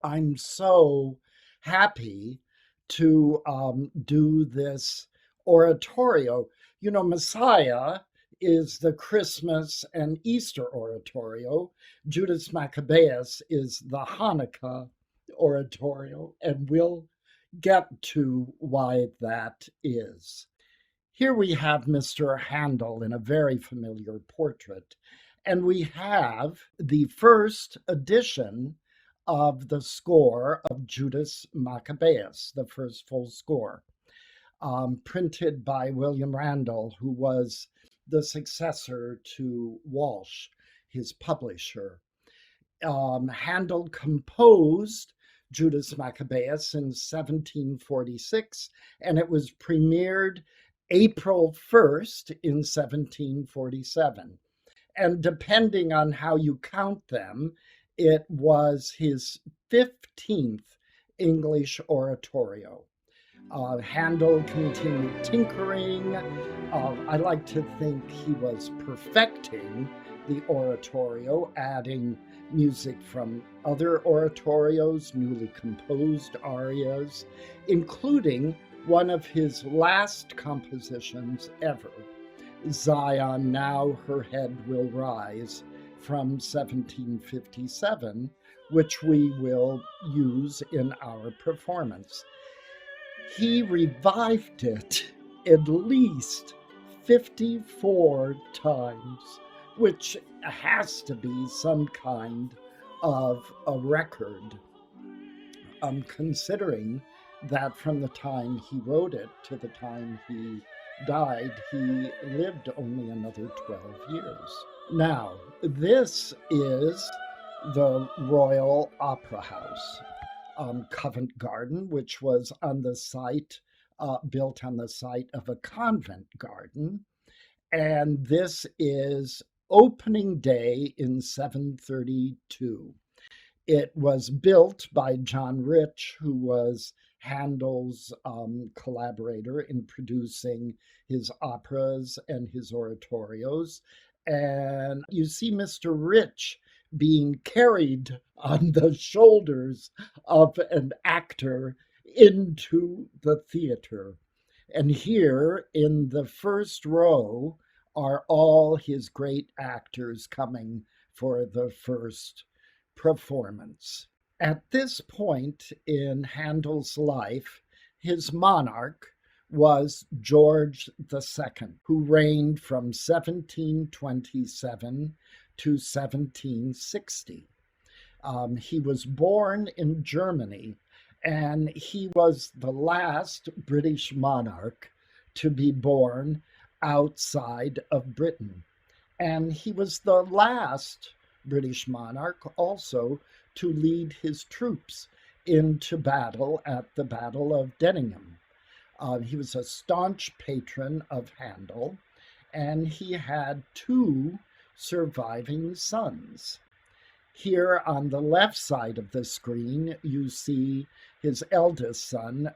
I'm so happy to do this oratorio. You know, Messiah is the Christmas and Easter oratorio. Judas Maccabaeus is the Hanukkah oratorio, and we'll get to why that is. Here we have Mr. Handel in a very familiar portrait, and we have the first edition of the score of Judas Maccabeus, the first full score, printed by William Randall, who was the successor to Walsh, his publisher. Handel composed Judas Maccabeus in 1746, and it was premiered April 1st in 1747. And depending on how you count them, it was his 15th English oratorio. Handel continued tinkering. I like to think he was perfecting the oratorio, adding music from other oratorios, newly composed arias, including one of his last compositions ever, Zion, Now Her Head Will Rise, from 1757, which we will use in our performance. He revived it at least 54 times, which has to be some kind of a record, considering that from the time he wrote it to the time he died, he lived only another 12 years. Now, this is the Royal Opera House, Covent Garden, which was on the site, built on the site of a convent garden. And this is opening day in 732. It was built by John Rich, who was Handel's collaborator in producing his operas and his oratorios. And you see Mr. Rich being carried on the shoulders of an actor into the theater. And here in the first row are all his great actors coming for the first performance. At this point in Handel's life, his monarch was George II, who reigned from 1727 to 1760. He was born in Germany, and he was the last British monarch to be born outside of Britain. And he was the last British monarch also to lead his troops into battle at the Battle of Dettingen. He was a staunch patron of Handel, and he had two surviving sons. Here on the left side of the screen, you see his eldest son,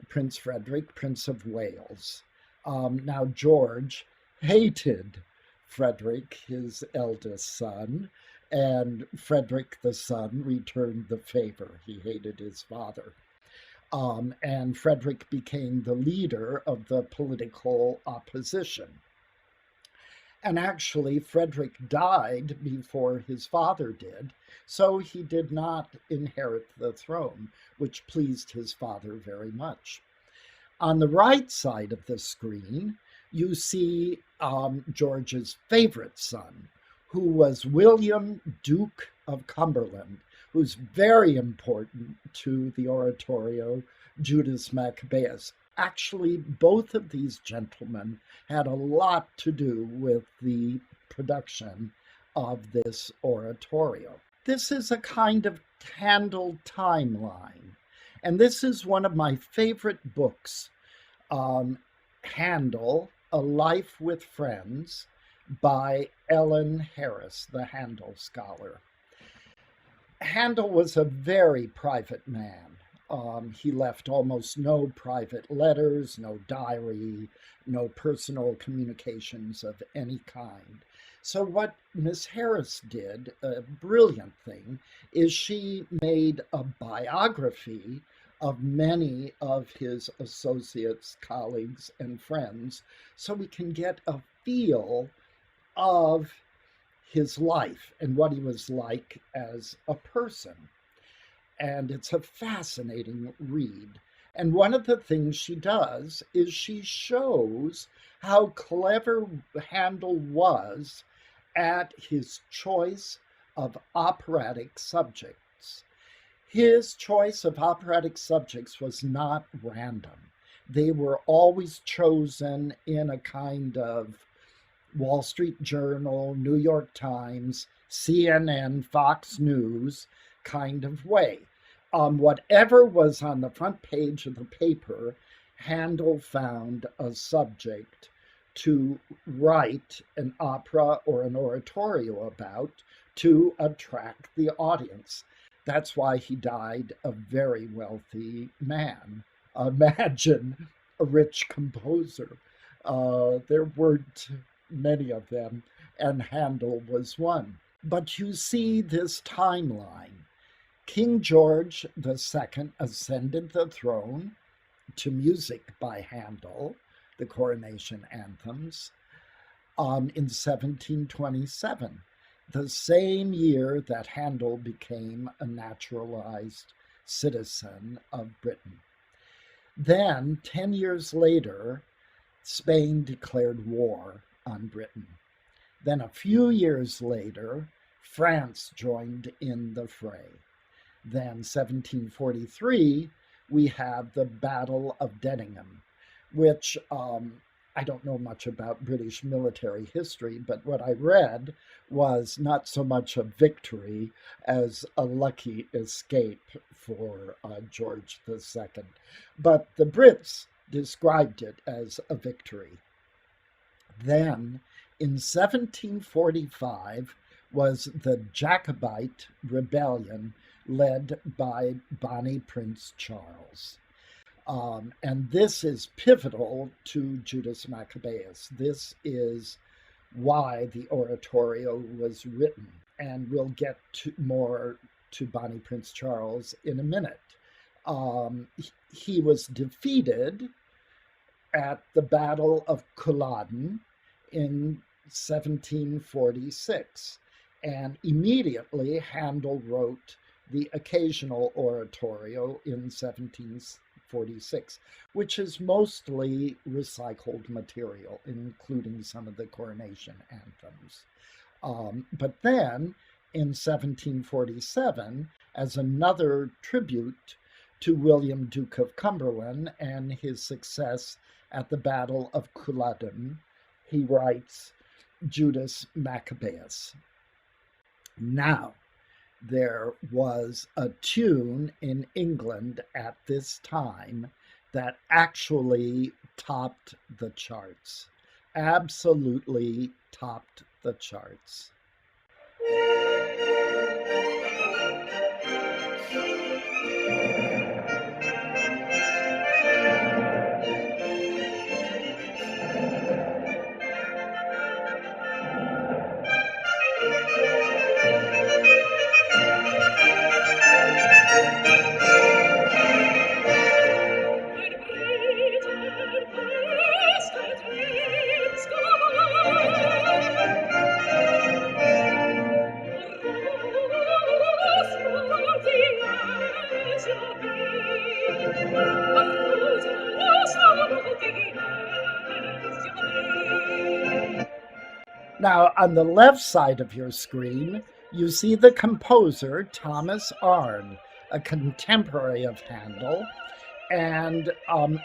Prince Frederick, Prince of Wales. Now, George hated Frederick, his eldest son, and Frederick the son returned the favor. He hated his father. And Frederick became the leader of the political opposition. And actually, Frederick died before his father did, so he did not inherit the throne, which pleased his father very much. On the right side of the screen, you see George's favorite son, who was William, Duke of Cumberland, who's very important to the oratorio Judas Maccabeus. Actually, both of these gentlemen had a lot to do with the production of this oratorio. This is a kind of Handel timeline, and this is one of my favorite books, Handel, A Life with Friends, by Ellen Harris, the Handel scholar. Handel was a very private man. He left almost no private letters, no diary, no personal communications of any kind. So what Miss Harris did, a brilliant thing, is she made a biography of many of his associates, colleagues, and friends, so we can get a feel of his life and what he was like as a person. And it's a fascinating read. And one of the things she does is she shows how clever Handel was at his choice of operatic subjects. His choice of operatic subjects was not random. They were always chosen in a kind of Wall Street Journal, New York Times, CNN, Fox News kind of way. Whatever was on the front page of the paper, Handel found a subject to write an opera or an oratorio about to attract the audience. That's why he died a very wealthy man. Imagine a rich composer. There weren't many of them, and Handel was one. But you see this timeline. King George II ascended the throne to music by Handel, the coronation anthems, in 1727, the same year that Handel became a naturalized citizen of Britain. Then, 10 years later, Spain declared war on Britain. Then a few years later, France joined in the fray. Then 1743, we have the Battle of Dettingen, which I don't know much about British military history, but what I read was not so much a victory as a lucky escape for George II. But the Brits described it as a victory. Then, in 1745, was the Jacobite rebellion led by Bonnie Prince Charles. And this is pivotal to Judas Maccabaeus. This is why the oratorio was written. And we'll get more to Bonnie Prince Charles in a minute. He was defeated at the Battle of Culloden in 1746. And immediately Handel wrote the occasional oratorio in 1746, which is mostly recycled material, including some of the coronation anthems. But then in 1747, as another tribute to William, Duke of Cumberland, and his success at the Battle of Culloden, he writes Judas Maccabaeus. Now, there was a tune in England at this time that actually topped the charts, absolutely topped the charts. Now, on the left side of your screen, you see the composer, Thomas Arne, a contemporary of Handel, and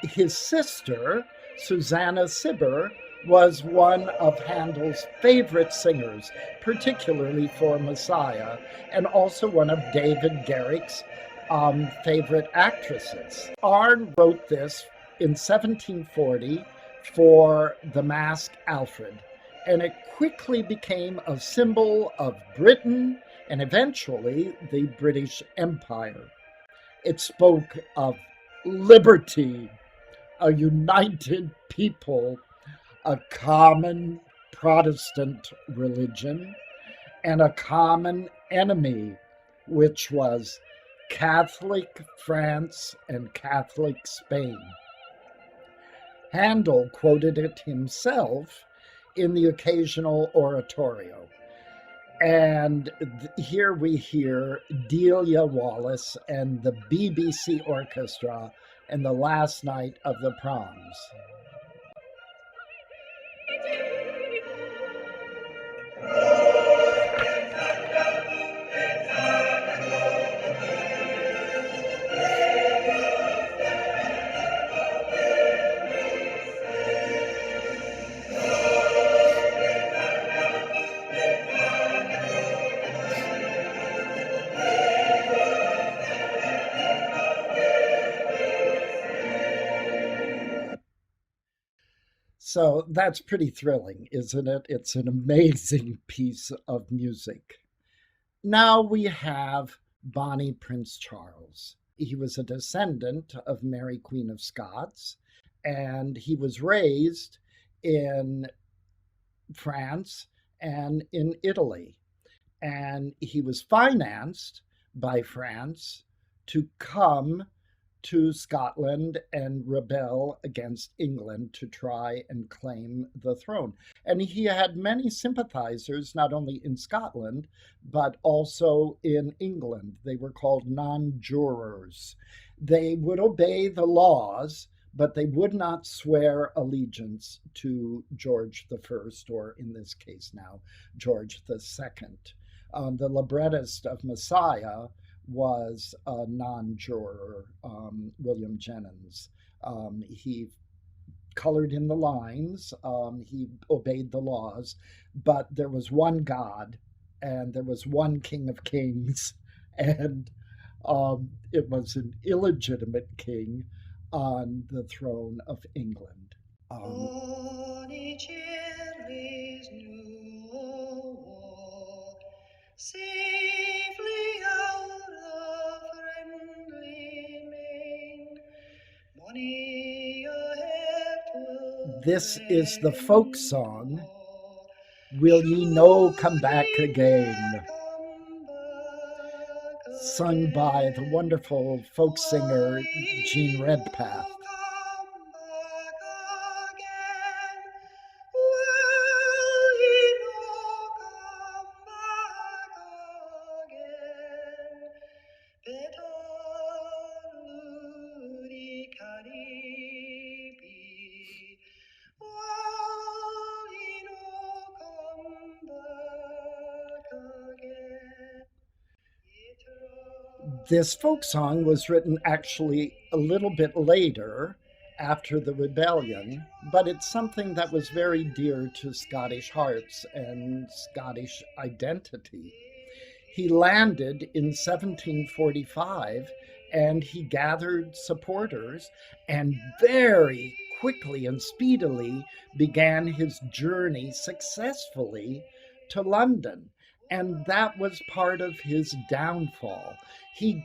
his sister, Susanna Cibber, was one of Handel's favorite singers, particularly for Messiah, and also one of David Garrick's favorite actresses. Arne wrote this in 1740 for the Mask Alfred, and it quickly became a symbol of Britain and eventually the British Empire. It spoke of liberty, a united people, a common Protestant religion, and a common enemy, which was Catholic France and Catholic Spain. Handel quoted it himself in the occasional oratorio. And here we hear Delia Wallace and the BBC Orchestra and the last night of the proms. So that's pretty thrilling, isn't it? It's an amazing piece of music. Now we have Bonnie Prince Charles. He was a descendant of Mary, Queen of Scots, and he was raised in France and in Italy. And he was financed by France to come to Scotland and rebel against England to try and claim the throne. And he had many sympathizers, not only in Scotland, but also in England. They were called non-jurors. They would obey the laws, but they would not swear allegiance to George I, or in this case now, George II. The librettist of Messiah was a non-juror, William Jennings. He colored in the lines, he obeyed the laws, but there was one God and there was one King of Kings, and it was an illegitimate king on the throne of England. Safely out of friendly main. This is the folk song, Will Ye No Come Back Again, sung by the wonderful folk singer Jean Redpath. This folk song was written actually a little bit later, after the rebellion, but it's something that was very dear to Scottish hearts and Scottish identity. He landed in 1745 and he gathered supporters and very quickly and speedily began his journey successfully to London. And that was part of his downfall. He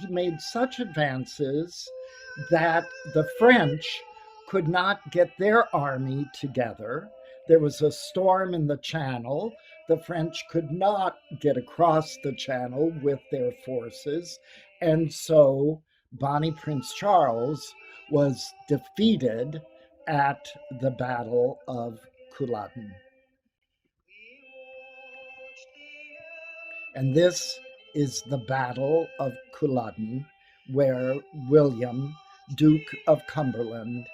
made such advances that the French could not get their army together. There was a storm in the Channel. The French could not get across the Channel with their forces. And so Bonnie Prince Charles was defeated at the Battle of Culloden. And this is the Battle of Culloden, where William, Duke of Cumberland,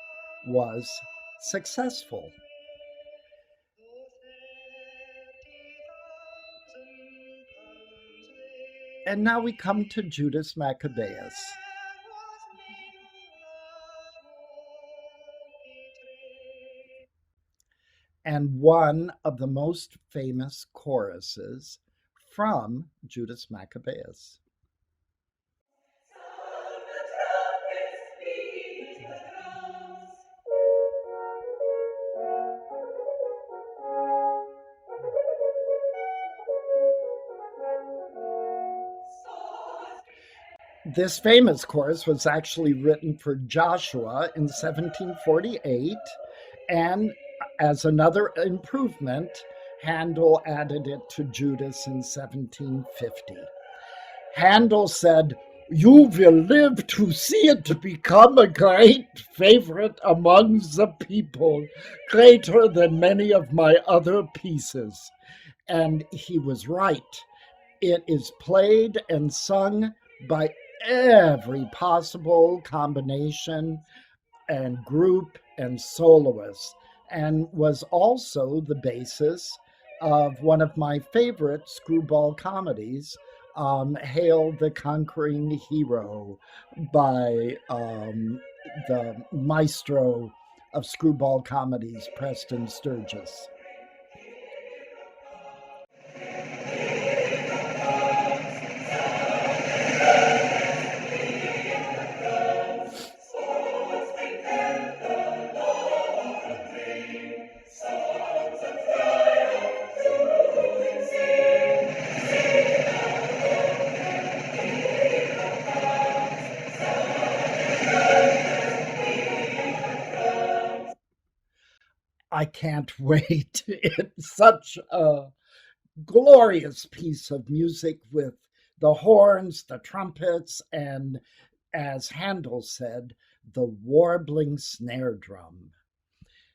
was successful. And now we come to Judas Maccabaeus. And one of the most famous choruses from Judas Maccabaeus. This famous chorus was actually written for Joshua in 1748, and As another improvement, Handel added it to Judas in 1750. Handel said, "You will live to see it become a great favorite among the people, greater than many of my other pieces." And he was right. It is played and sung by every possible combination and group and soloist, and was also the basis of one of my favorite screwball comedies, Hail the Conquering Hero, by the maestro of screwball comedies, Preston Sturgis. I can't wait. It's such a glorious piece of music with the horns, the trumpets, and, as Handel said, the warbling snare drum.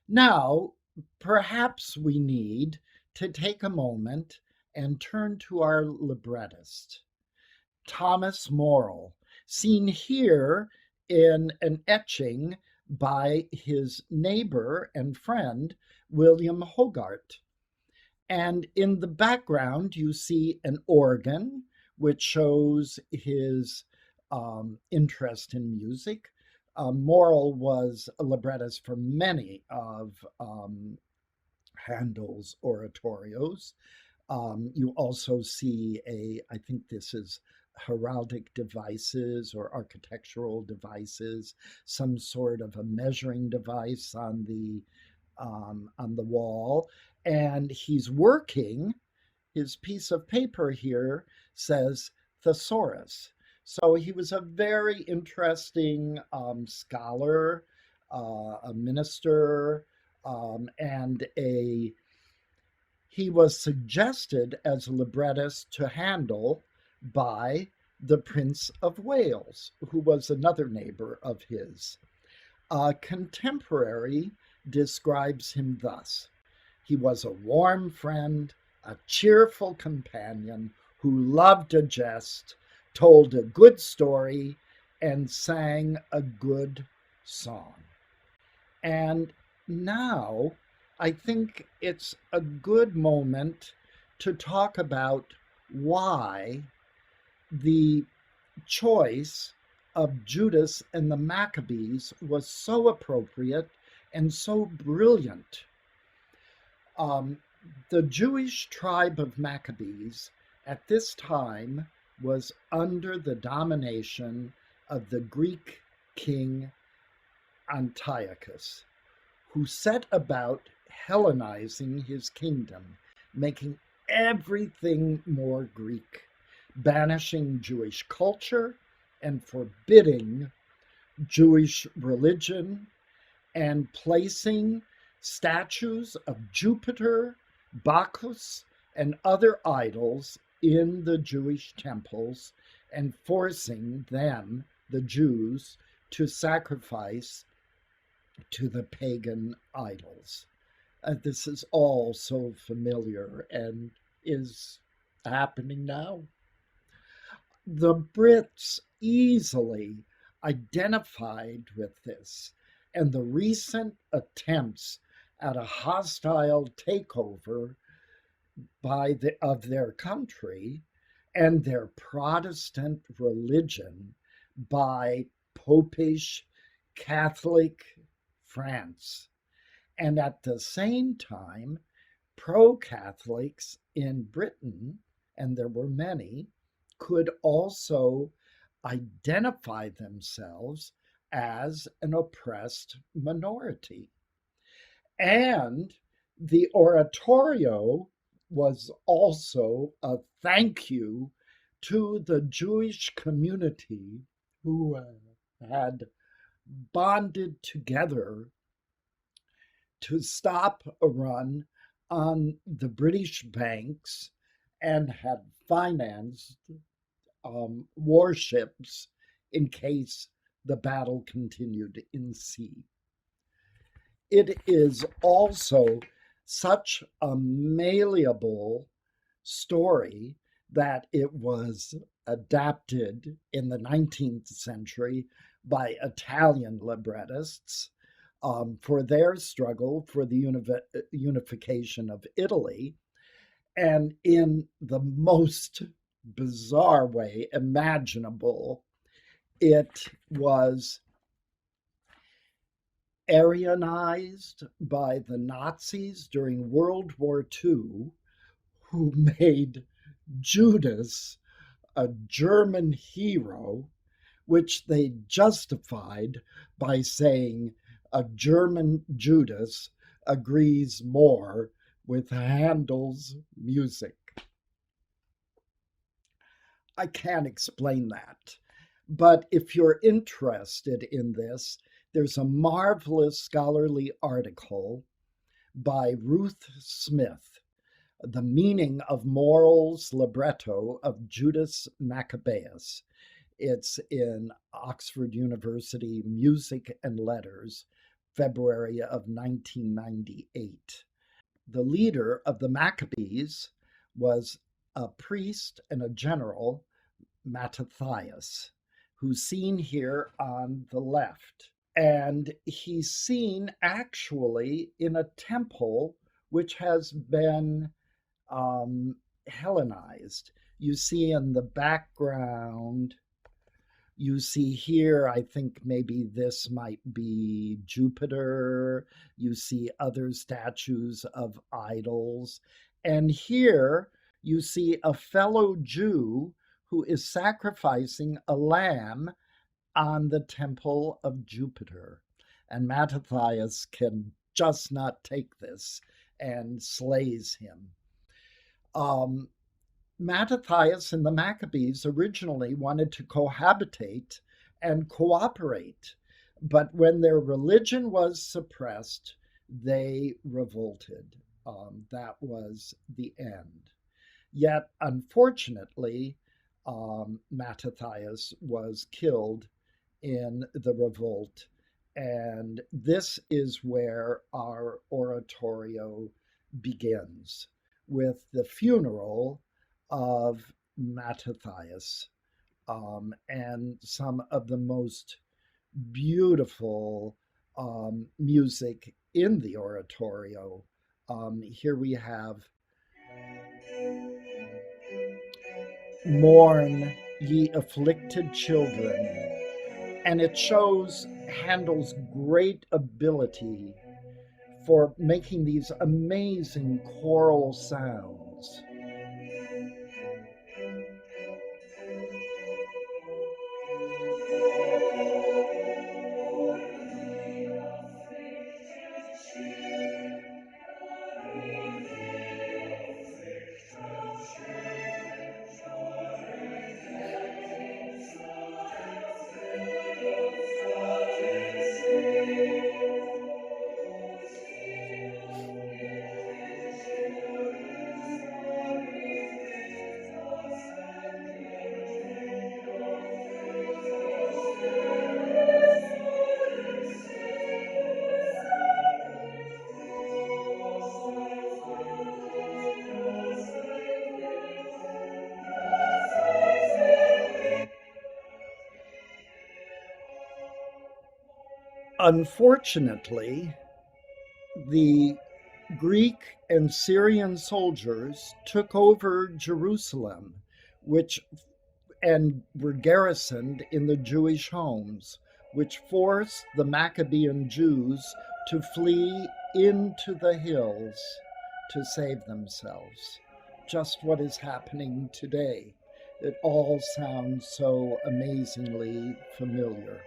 Now, perhaps we need to take a moment and turn to our librettist, Thomas Morell, seen here in an etching by his neighbor and friend, William Hogarth. And in the background, you see an organ, which shows his interest in music. Morell was a librettist for many of Handel's oratorios. You also see I think this is heraldic devices or architectural devices, some sort of a measuring device on the wall, and he's working. His piece of paper here says thesaurus. So he was a very interesting scholar, a minister, and he was suggested as a librettist to Handel by the Prince of Wales, who was another neighbor of his. A contemporary describes him thus: "He was a warm friend, a cheerful companion who loved a jest, told a good story, and sang a good song." And now I think it's a good moment to talk about why the choice of Judas and the Maccabees was so appropriate and so brilliant. The Jewish tribe of Maccabees at this time was under the domination of the Greek king Antiochus, who set about Hellenizing his kingdom, making everything more Greek, banishing Jewish culture and forbidding Jewish religion, and placing statues of Jupiter, Bacchus, and other idols in the Jewish temples, and forcing them, the Jews, to sacrifice to the pagan idols. This is all so familiar and is happening now. The Brits easily identified with this, and the recent attempts at a hostile takeover of their country and their Protestant religion by Popish Catholic France, and at the same time, pro-Catholics in Britain, and there were many, could also identify themselves as an oppressed minority. And the oratorio was also a thank you to the Jewish community who had bonded together to stop a run on the British banks and had financed warships in case the battle continued in sea. It is also such a malleable story that it was adapted in the 19th century by Italian librettists for their struggle for the unification of Italy. And in the most bizarre way imaginable, it was Aryanized by the Nazis during World War II, who made Judas a German hero, which they justified by saying a German Judas agrees more with Handel's music. I can't explain that. But if you're interested in this, there's a marvelous scholarly article by Ruth Smith, The Meaning of Morals Libretto of Judas Maccabaeus. It's in Oxford University Music and Letters, February of 1998. The leader of the Maccabees was a priest and a general, Mattathias, who's seen here on the left. And he's seen actually in a temple which has been Hellenized. You see in the background, you see here, I think maybe this might be Jupiter. You see other statues of idols. And here you see a fellow Jew who is sacrificing a lamb on the temple of Jupiter. And Mattathias can just not take this and slays him. Mattathias and the Maccabees originally wanted to cohabitate and cooperate, but when their religion was suppressed, they revolted. That was the end. Yet, unfortunately, Mattathias was killed in the revolt, and this is where our oratorio begins, with the funeral of Mattathias and some of the most beautiful music in the oratorio. Here we have Mourn, Ye Afflicted Children, and it shows Handel's great ability for making these amazing choral sounds. Unfortunately, the Greek and Syrian soldiers took over Jerusalem, which and were garrisoned in the Jewish homes, which forced the Maccabean Jews to flee into the hills to save themselves. Just what is happening today. It all sounds so amazingly familiar.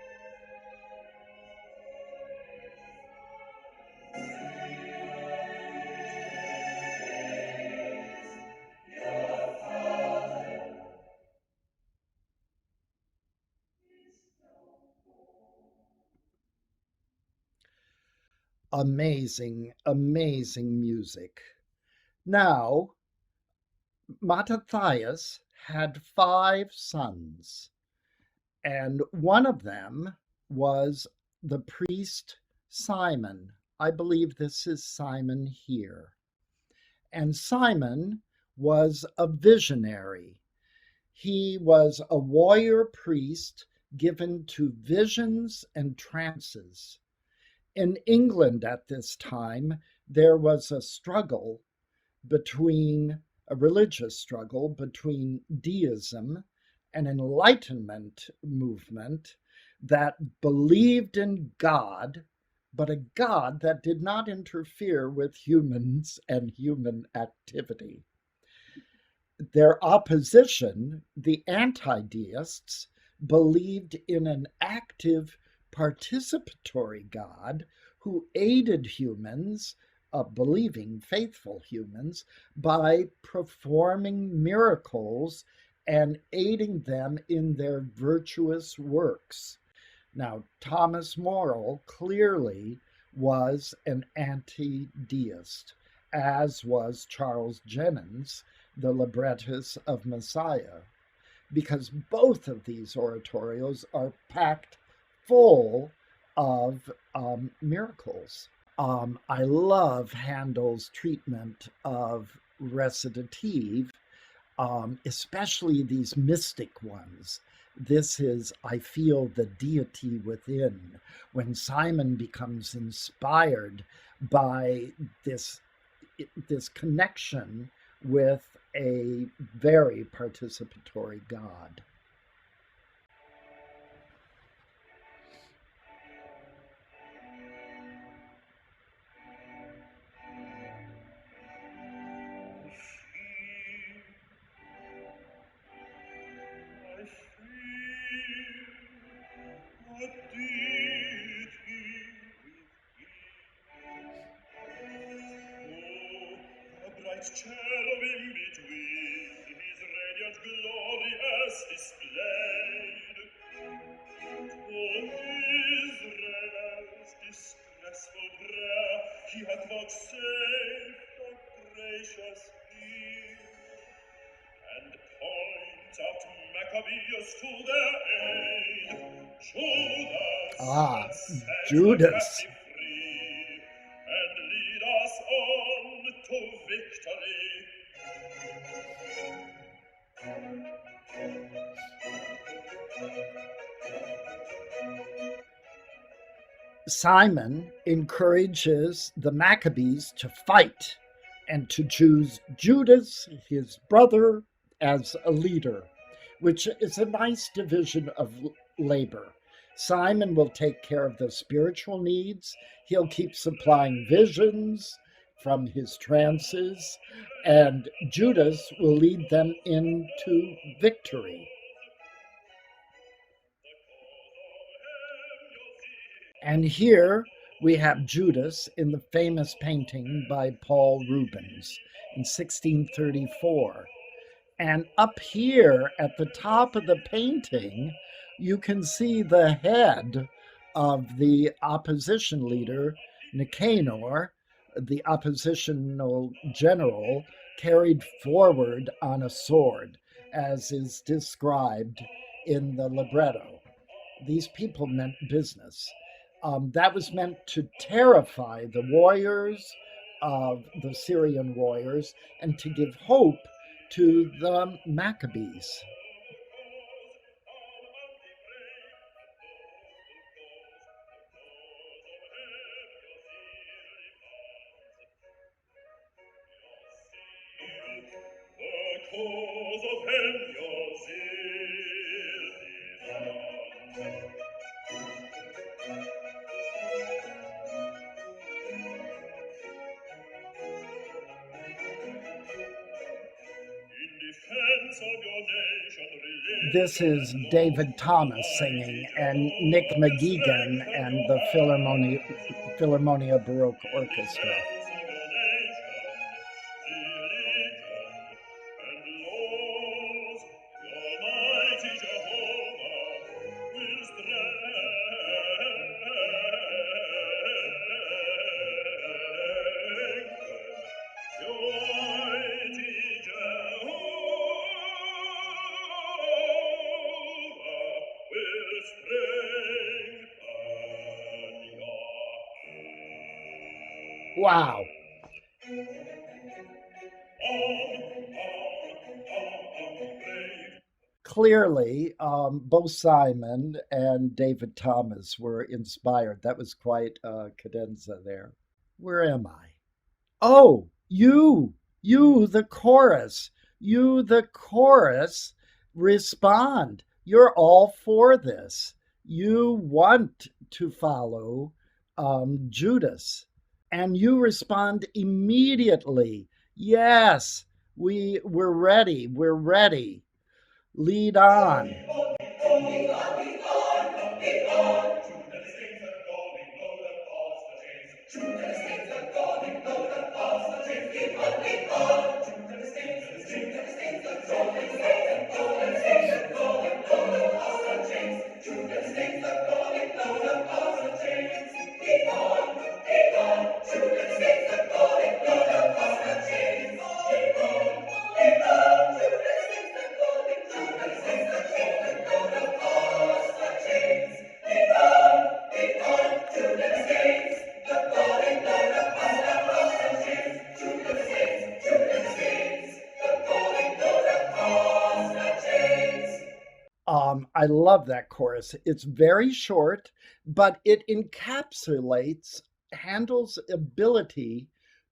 Amazing, amazing music. Now, Mattathias had 5 sons, and one of them was the priest Simon. I believe this is Simon here. And Simon was a visionary. He was a warrior priest given to visions and trances. In England at this time, there was a religious struggle between deism and Enlightenment movement that believed in God, but a God that did not interfere with humans and human activity. Their opposition, the anti-deists, believed in an active, participatory God who aided humans, believing, faithful humans, by performing miracles and aiding them in their virtuous works. Now, Thomas More clearly was an anti-deist, as was Charles Jennens, the librettist of Messiah, because both of these oratorios are packed full of miracles. I love Handel's treatment of recitative, especially these mystic ones. This is, I feel the deity within, when Simon becomes inspired by this connection with a very participatory God. Cherubim between his radiant glory as displayed. For Israel's distressful prayer he hath vouchsafed a gracious ear, and points out Maccabaeus to their aid. Judas. Free, and lead us on to victory. Simon encourages the Maccabees to fight and to choose Judas, his brother, as a leader, which is a nice division of labor. Simon will take care of the spiritual needs. He'll keep supplying visions from his trances, and Judas will lead them into victory. And here we have Judas in the famous painting by Paul Rubens in 1634. And up here at the top of the painting, you can see the head of the opposition leader, Nicanor, the oppositional general, carried forward on a sword, as is described in the libretto. These people meant business. That was meant to terrify the warriors of the Syrian warriors and to give hope to the Maccabees. This is David Thomas singing, and Nick McGeegan and the Philharmonia Baroque Orchestra. Wow. Clearly, both Simon and David Thomas were inspired. That was quite a cadenza there. Where am I? Oh, the chorus, the chorus, respond. You're all for this. You want to follow Judas, and you respond immediately. Yes, we're ready. We're ready. Lead on. I love that chorus. It's very short, but it encapsulates Handel's ability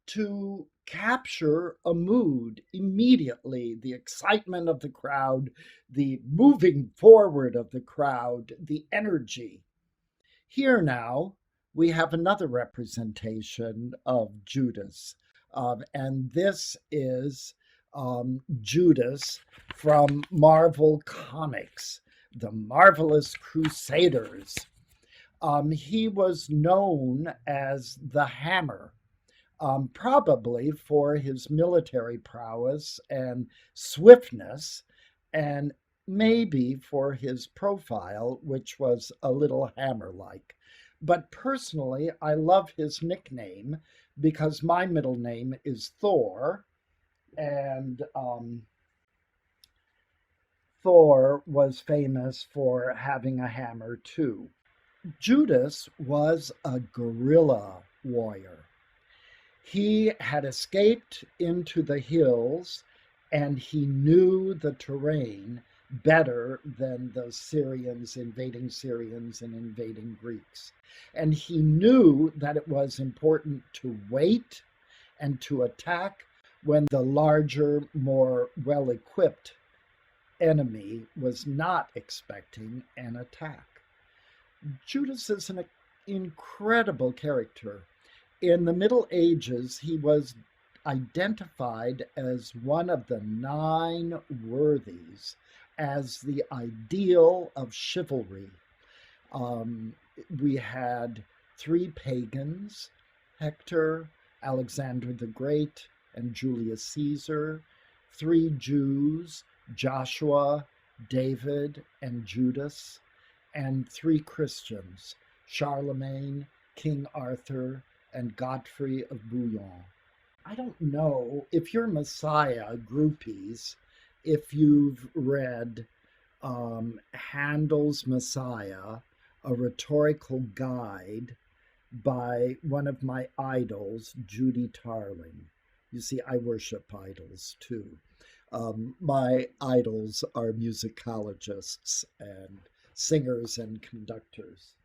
to capture a mood immediately, the excitement of the crowd, the moving forward of the crowd, the energy. Here now, we have another representation of Judas, and this is Judas from Marvel Comics, the Marvelous Crusaders. He was known as the Hammer, probably for his military prowess and swiftness, and maybe for his profile, which was a little hammer-like. But personally, I love his nickname because my middle name is Thor, and Thor was famous for having a hammer too. Judas was a guerrilla warrior. He had escaped into the hills and he knew the terrain better than the Syrians and invading Greeks. And he knew that it was important to wait and to attack when the larger, more well equipped enemy was not expecting an attack. Judas is an incredible character. In the Middle Ages, he was identified as one of the 9 worthies, as the ideal of chivalry. We had 3 pagans, Hector, Alexander the Great, and Julius Caesar, 3 Jews, Joshua, David, and Judas, and 3 Christians, Charlemagne, King Arthur, and Godfrey of Bouillon. I don't know if you're Messiah groupies, if you've read Handel's Messiah, a rhetorical guide by one of my idols, Judy Tarling. You see, I worship idols too. My idols are musicologists and singers and conductors.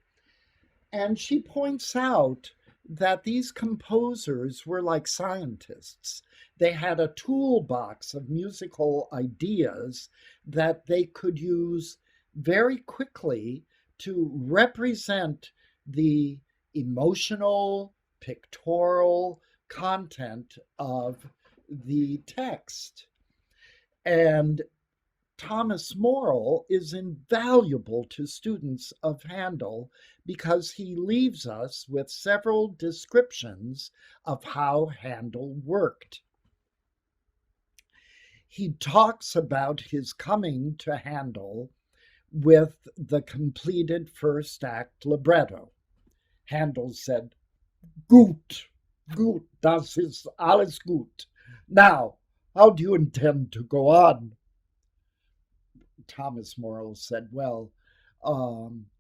And she points out that these composers were like scientists. They had a toolbox of musical ideas that they could use very quickly to represent the emotional, pictorial content of the text. And Thomas Morell is invaluable to students of Handel because he leaves us with several descriptions of how Handel worked. He talks about his coming to Handel with the completed first act libretto. Handel said, "Gut, gut, das ist alles gut. Now, how do you intend to go on?" Thomas Morell said, "Well, Um,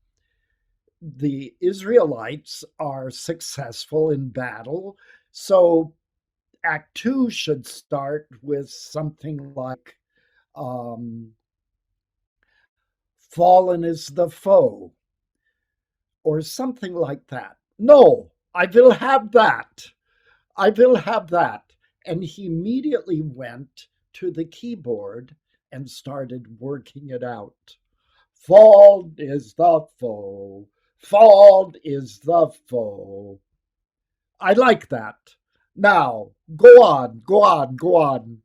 the Israelites are successful in battle, so Act Two should start with something like "Fallen is the foe," or something like that. No, I will have that. I will have that. And he immediately went to the keyboard and started working it out. Fault is the foe. Fault is the foe. I like that. Now, go on, go on, go on.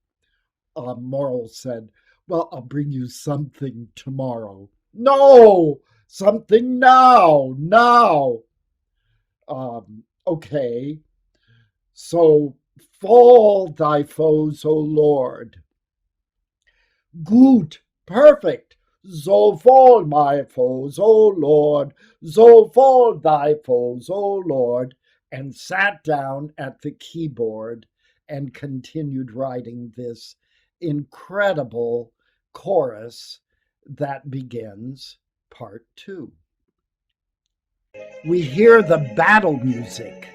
Morrill said, well, I'll bring you something tomorrow. No, something now, now. Okay. So fall thy foes, O Lord. Gut, perfect. So fall my foes, O Lord. So fall thy foes, O Lord. And sat down at the keyboard and continued writing this incredible chorus that begins part two. We hear the battle music.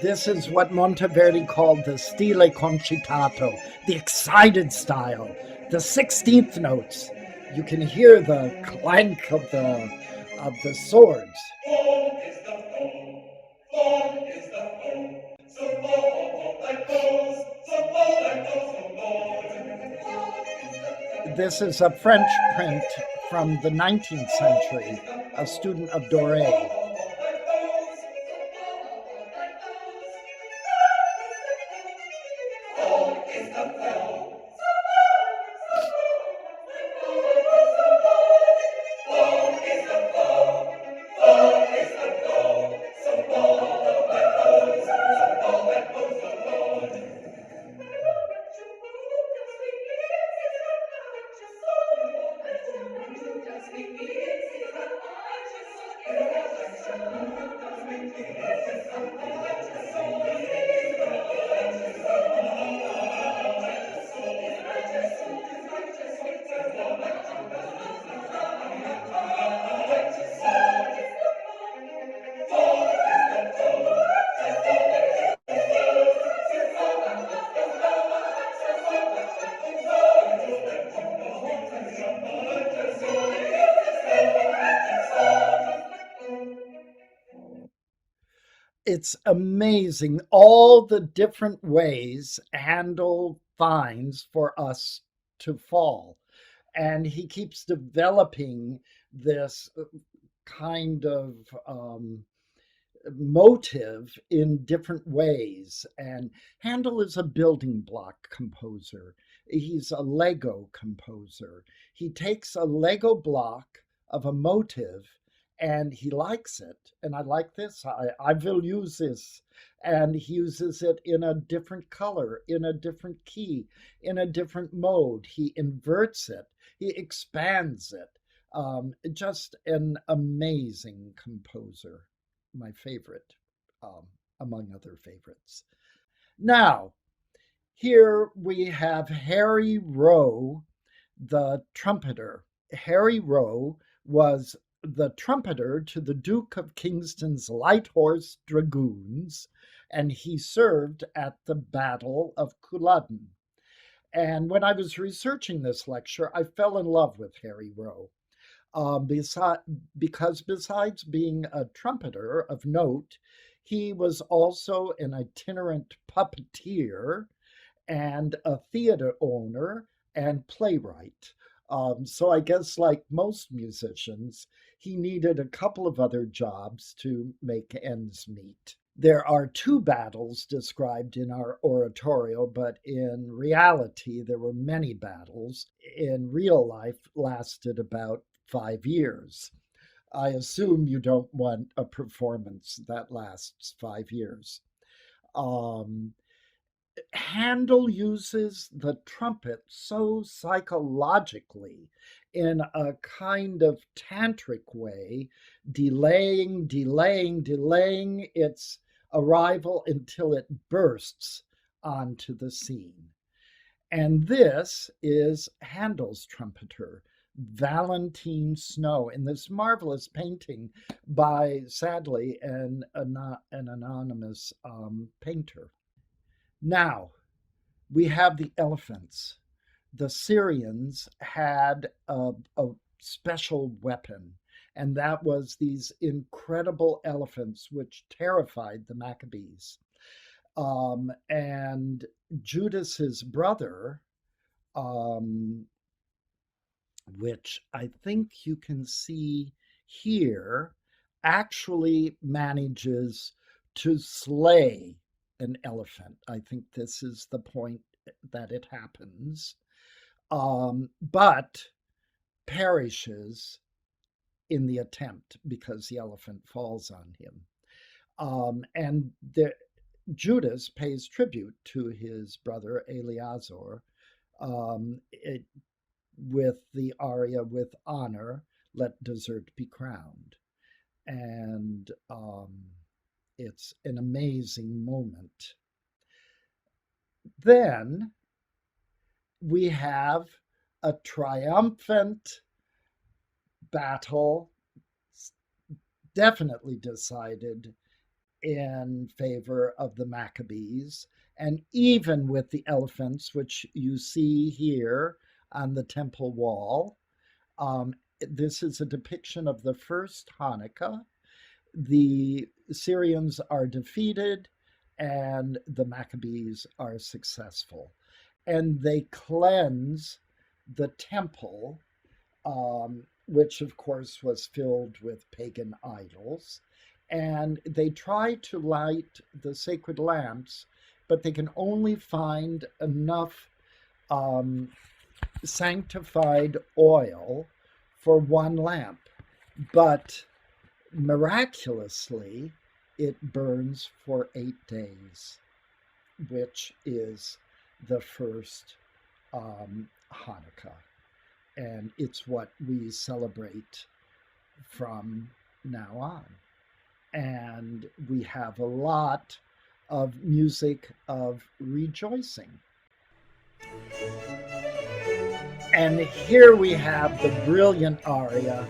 This is what Monteverdi called the stile concitato, the excited style, the 16th notes. You can hear the clank of the swords. Fall is the foe, fall is the foe. So fall thy foes, so fall thy foes, O Lord. This is a French print from the 19th century, a student of Doré. It's amazing all the different ways Handel finds for us to fall. And he keeps developing this kind of motive in different ways. And Handel is a building block composer. He's a Lego composer. He takes a Lego block of a motive and he likes it. And I like this. I will use this. And he uses it in a different color, in a different key, in a different mode. He inverts it, he expands it. Just an amazing composer, my favorite, among other favorites. Now, here we have Harry Rowe, the trumpeter. Harry Rowe was the trumpeter to the Duke of Kingston's Light Horse Dragoons, and he served at the Battle of Culloden. And when I was researching this lecture, I fell in love with Harry Rowe. Because besides being a trumpeter of note, he was also an itinerant puppeteer and a theater owner and playwright. So I guess, like most musicians, he needed a couple of other jobs to make ends meet. There are two battles described in our oratorio, but in reality, there were many battles. In real life, lasted about 5 years. I assume you don't want a performance that lasts 5 years. Um, Handel uses the trumpet so psychologically in a kind of tantric way, delaying its arrival until it bursts onto the scene. And this is Handel's trumpeter, Valentine Snow in this marvelous painting by, sadly, an anonymous painter. Now, we have the elephants. The Syrians had a special weapon, and that was these incredible elephants which terrified the Maccabees. And Judas's brother, which I think you can see here, actually manages to slay an elephant. I think this is the point that it happens, but perishes in the attempt because the elephant falls on him. And Judas pays tribute to his brother Eleazar with the aria "With honor, let desert be crowned." And it's an amazing moment. Then we have a triumphant battle, definitely decided in favor of the Maccabees, and even with the elephants, which you see here on the temple wall. This is a depiction of the first Hanukkah. The Syrians are defeated and the Maccabees are successful. And they cleanse the temple, which of course was filled with pagan idols. And they try to light the sacred lamps, but they can only find enough sanctified oil for one lamp. But miraculously, it burns for 8 days, which is the first Hanukkah. And it's what we celebrate from now on. And we have a lot of music of rejoicing. And here we have the brilliant aria,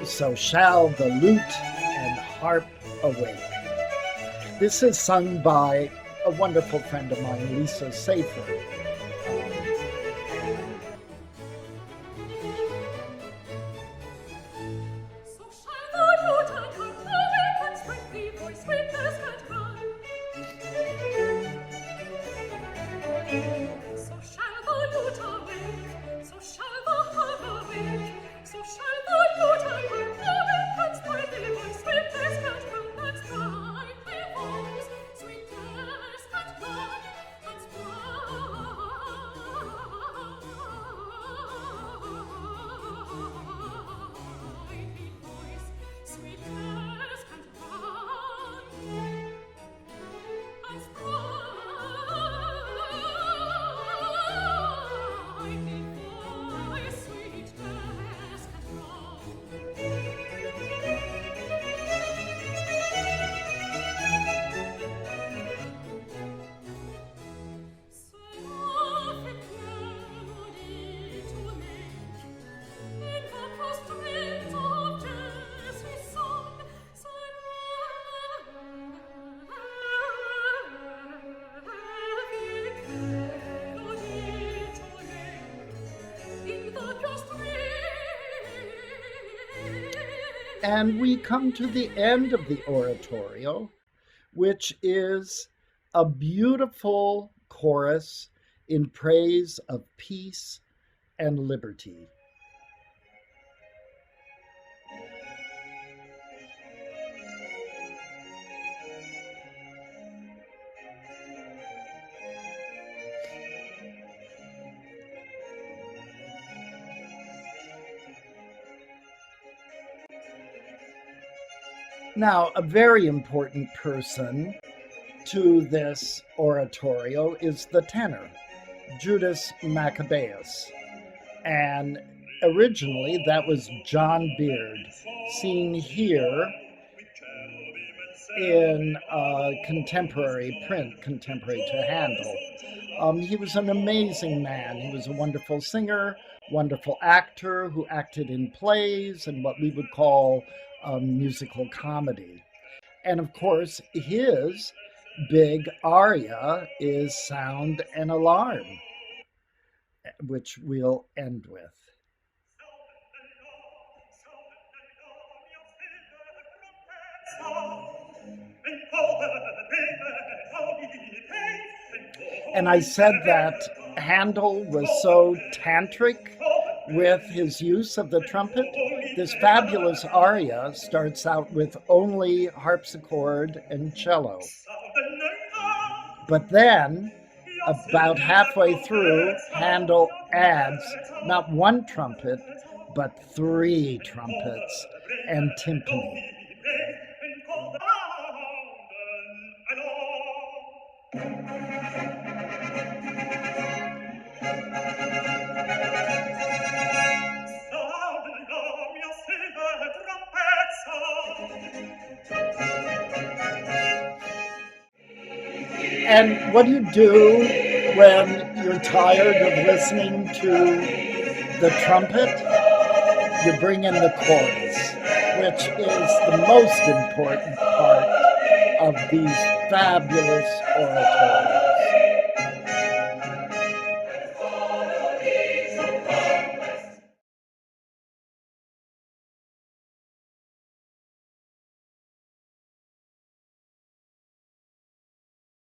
"So shall the lute and harp awake." This is sung by a wonderful friend of mine, Lisa Safer. And we come to the end of the oratorio, which is a beautiful chorus in praise of peace and liberty. Now, a very important person to this oratorio is the tenor, Judas Maccabaeus. And originally that was John Beard, seen here in contemporary print, contemporary to Handel. He was an amazing man. He was a wonderful singer, wonderful actor who acted in plays and what we would call musical comedy. And of course, his big aria is Sound and Alarm, which we'll end with. And I said that Handel was so tantric with his use of the trumpet. This fabulous aria starts out with only harpsichord and cello. But then, about halfway through, Handel adds not one trumpet, but 3 trumpets and timpani. And what do you do when you're tired of listening to the trumpet? You bring in the chorus, which is the most important part of these fabulous oratorios.